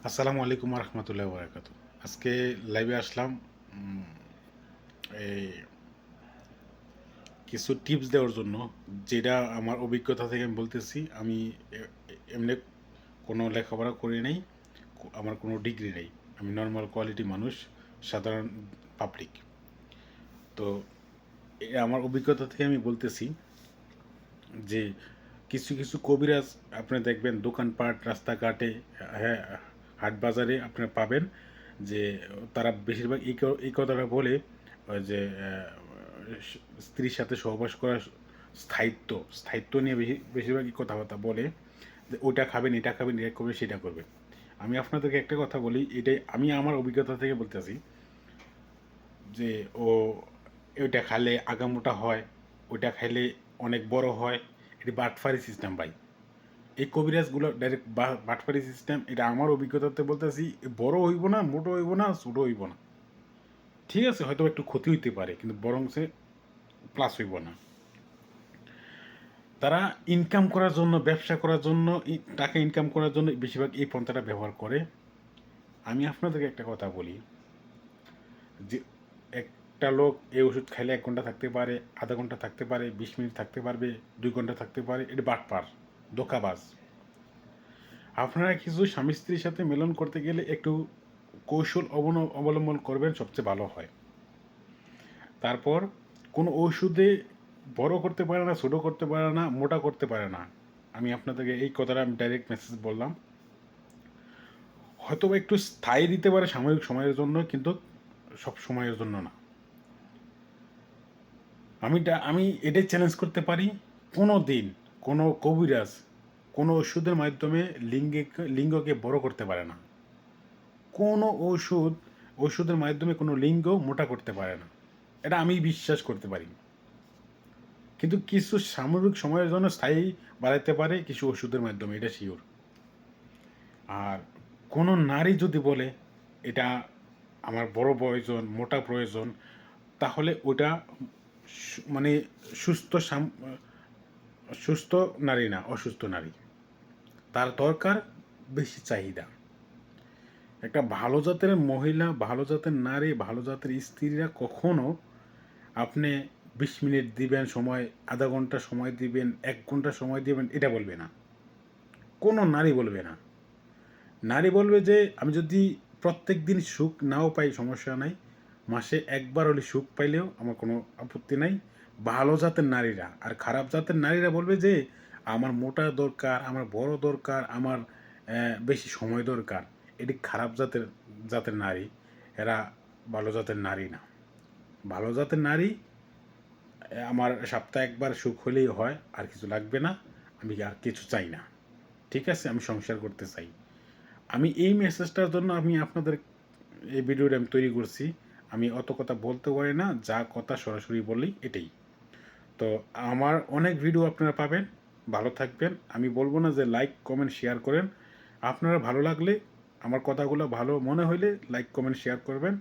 আসসালামু আলাইকুম রহমতুল্লাহ বরকাত। আজকে লাইভে আসলাম উম, এই কিছু টিপস দেওয়ার জন্য, যেটা আমার অভিজ্ঞতা থেকে আমি বলতেছি। আমি এমনি কোনো লেখাপড়া করি নাই, আমার কোনো ডিগ্রি নেই। আমি নর্মাল কোয়ালিটি মানুষ, সাধারণ পাবলিক। তো আমার অভিজ্ঞতা থেকে আমি বলতেছি যে কিছু কিছু কবিরাজ আপনি দেখবেন দোকানপাট রাস্তাঘাটে, হ্যাঁ, হাট বাজারে আপনি পাবেন যে তারা বেশিরভাগ এই কথাটা বলে যে স্ত্রীর সাথে সহবাস করার স্থায়িত্ব স্থায়িত্ব নিয়ে বেশিরভাগই কথাবার্তা বলে যে ওটা খাবেন, এটা খাবেন, এটা করবেন, সেটা করবেন। আমি আপনাদেরকে একটা কথা বলি, এটাই আমি আমার অভিজ্ঞতা থেকে বলতেছি যে ও ওইটা খাইলে আগামোটা হয়, ওইটা খাইলে অনেক বড় হয়। এটি বাটফারি সিস্টেম ভাই। এই কবিরাজগুলো ডাইরেক্ট বাটফারি সিস্টেম, এটা আমার অভিজ্ঞতাতে বলতেছি। বড় হইব না, মোটো হইব না, ছোটো হইব না। ঠিক আছে, হয়তো একটু ক্ষতি হইতে পারে, কিন্তু বরং সে প্লাস হইব না। তারা ইনকাম করার জন্য, ব্যবসা করার জন্য, টাকা ইনকাম করার জন্য বেশিরভাগ এই পন্থাটা ব্যবহার করে। আমি আপনাদেরকে একটা কথা বলি যে একটা লোক এই ওষুধ খাইলে 1 ঘন্টা থাকতে পারে, আধা ঘন্টা থাকতে পারে, 20 মিনিট থাকতে পারবে, 2 ঘন্টা থাকতে পারে, এটা বাটপার, ধোঁকাবাজ। আপনারা কিছু স্বামী স্ত্রীর সাথে মিলন করতে গেলে একটু কৌশল অবলম্বন করবেন, সবচেয়ে ভালো হয়। তারপর কোনো ওষুধে বড় করতে পারে না, ছোটো করতে পারে না, মোটা করতে পারে না। আমি আপনাদেরকে এই কথাটা আমি ডাইরেক্ট মেসেজ বললাম। হয়তো একটু স্থায়ী দিতে পারে সাময়িক সময়ের জন্য, কিন্তু সব সময়ের জন্য না। আমি এটাই চ্যালেঞ্জ করতে পারি, কোনো দিন কোনো কবিরাজ কোনো ওষুধের মাধ্যমে লিঙ্গকে বড় করতে পারে না। কোনো ওষুধের মাধ্যমে কোনো লিঙ্গ মোটা করতে পারে না। এটা আমি বিশ্বাস করতে পারি। কিন্তু কিছু সাময়িক সময়ের জন্য স্থায়ী বাড়াইতে পারে কিছু ওষুধের মাধ্যমে, এটা শিওর। আর কোনো নারী যদি বলে এটা আমার বড় প্রয়োজন, মোটা প্রয়োজন, তাহলে ওটা মানে সুস্থ সুস্থ নারী না, অসুস্থ নারী। তার দরকার বেশি চাহিদা। একটা ভালো জাতের মহিলা, ভালো জাতের নারী, ভালো জাতের স্ত্রীরা কখনো আপনি 20 মিনিট দিবেন সময়, আধা ঘন্টা সময় দিবেন, 1 ঘন্টা সময় দিবেন, এটা বলবে না। কোনো নারী বলবে না। নারী বলবে যে আমি যদি প্রত্যেক দিন সুখ নাও পাই সমস্যা নাই, মাসে একবার হলে সুখ পাইলেও আমার কোনো আপত্তি নাই। ভালো জাতের নারীরা। আর খারাপ জাতের নারীরা বলবে যে আমার মোটা দরকার, আমার বড় দরকার, আমার বেশি সময় দরকার। এটি খারাপ জাতের জাতের নারী। এরা ভালো জাতের নারী না। ভালো জাতের নারী, আমার সপ্তাহে একবার সুখ হলেই হয়, আর কিছু লাগবে না, আমি আর কিছু চাই না। ঠিক আছে, আমি সংসার করতে চাই। আমি এই মেসেজটার জন্য আমি আপনাদের এই ভিডিওটা আমি তৈরি করছি। আমি অত কথা বলতে পারি না, যা কথা সরাসরি বলি এটাই। তো আমার অনেক ভিডিও আপনারা পাবেন। ভালো থাকবেন। আমি বলবো না যে লাইক কমেন্ট শেয়ার করেন। আপনারা ভালো লাগলে, আমার কথাগুলো ভালো মনে হইলে লাইক কমেন্ট শেয়ার করবেন।